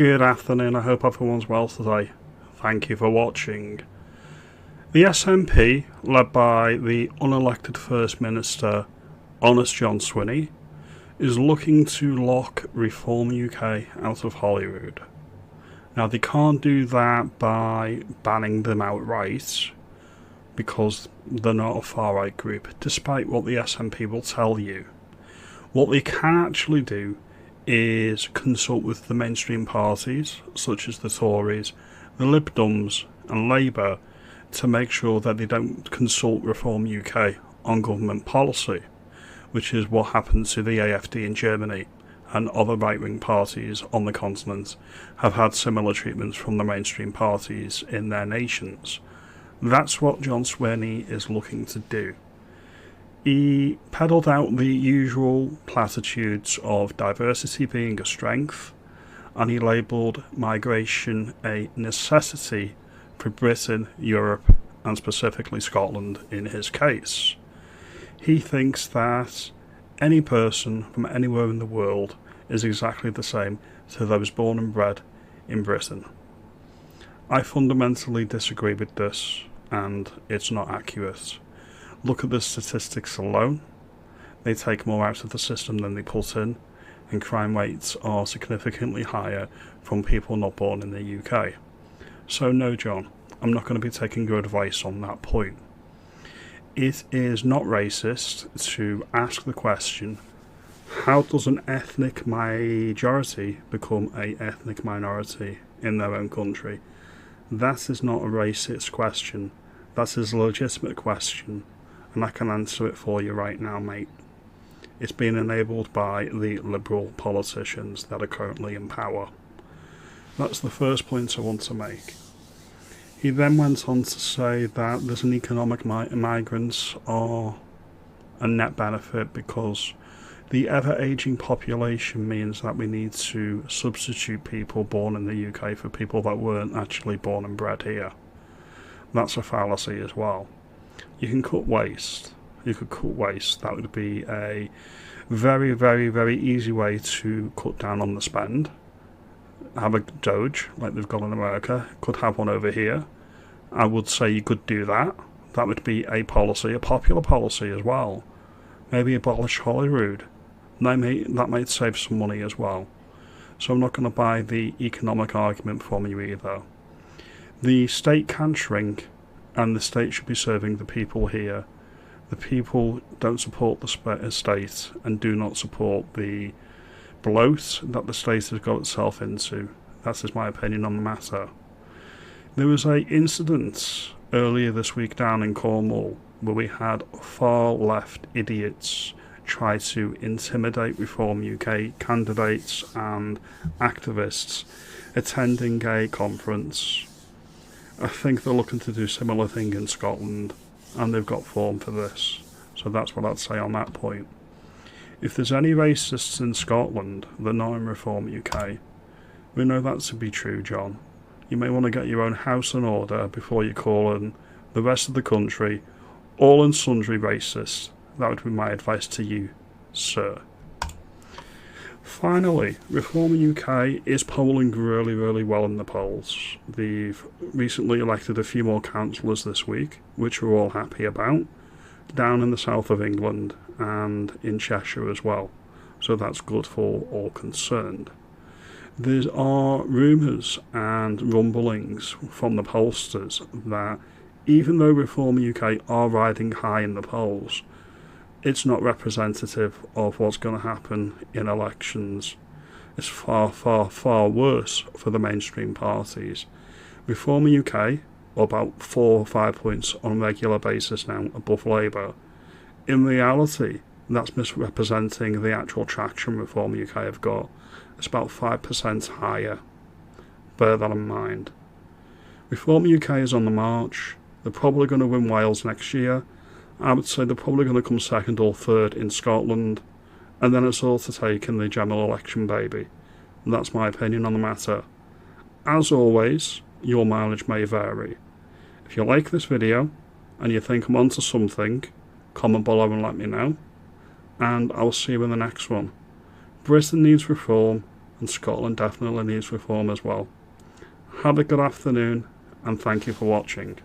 Good afternoon, I hope everyone's well today. Thank you for watching. The SNP, led by the unelected First Minister, Honest John Swinney, is looking to lock Reform UK out of Holyrood. Now, they can't do that by banning them outright, because they're not a far-right group, despite what the SNP will tell you. What they can actually do is consult with the mainstream parties, such as the Tories, the Lib Dems and Labour, to make sure that they don't consult Reform UK on government policy, which is what happened to the AfD in Germany, and other right-wing parties on the continent have had similar treatments from the mainstream parties in their nations. That's what John Swinney is looking to do. He peddled out the usual platitudes of diversity being a strength, and he labelled migration a necessity for Britain, Europe, and specifically Scotland in his case. He thinks that any person from anywhere in the world is exactly the same to those born and bred in Britain. I fundamentally disagree with this, and it's not accurate. Look at the statistics alone. They take more out of the system than they put in, and crime rates are significantly higher from people not born in the UK. So no, John, I'm not going to be taking your advice on that point. It is not racist to ask the question, how does an ethnic majority become an ethnic minority in their own country? That is not a racist question. That is a legitimate question, and I can answer it for you right now, mate. It's been enabled by the Liberal politicians that are currently in power. That's the first point I want to make. He then went on to say that there's an economic migrants are a net benefit because the ever-aging population means that we need to substitute people born in the UK for people that weren't actually born and bred here. That's a fallacy as well. You can cut waste. You could cut waste. That would be a very, very, very easy way to cut down on the spend. Have a Doge, like they've got in America. Could have one over here. I would say you could do that. That would be a policy, a popular policy as well. Maybe abolish Holyrood. That might save some money as well. So I'm not going to buy the economic argument from you either. The state can shrink, and the state should be serving the people here. The people don't support the state and do not support the bloat that the state has got itself into. That is my opinion on the matter. There was an incident earlier this week down in Cornwall where we had far left idiots try to intimidate Reform UK candidates and activists attending a conference. I think they're looking to do similar thing in Scotland, and they've got form for this. So that's what I'd say on that point. If there's any racists in Scotland, they're not in Reform UK. We know that to be true, John. You may want to get your own house in order before you call in the rest of the country all and sundry racist. That would be my advice to you, sir. Finally, Reform UK is polling really, really well in the polls. They've recently elected a few more councillors this week, which we're all happy about, down in the south of England and in Cheshire as well. So that's good for all concerned. There are rumours and rumblings from the pollsters that even though Reform UK are riding high in the polls, it's not representative of what's going to happen in elections. It's far, far, far worse for the mainstream parties. Reform UK are about 4 or 5 points on a regular basis now above Labour. In reality, that's misrepresenting the actual traction Reform UK have got. It's about 5% higher. Bear that in mind. Reform UK is on the march. They're probably going to win Wales next year. I would say they're probably going to come second or third in Scotland, and then it's all to take in the general election, baby. And that's my opinion on the matter. As always, your mileage may vary. If you like this video, and you think I'm onto something, comment below and let me know, and I'll see you in the next one. Britain needs reform, and Scotland definitely needs reform as well. Have a good afternoon, and thank you for watching.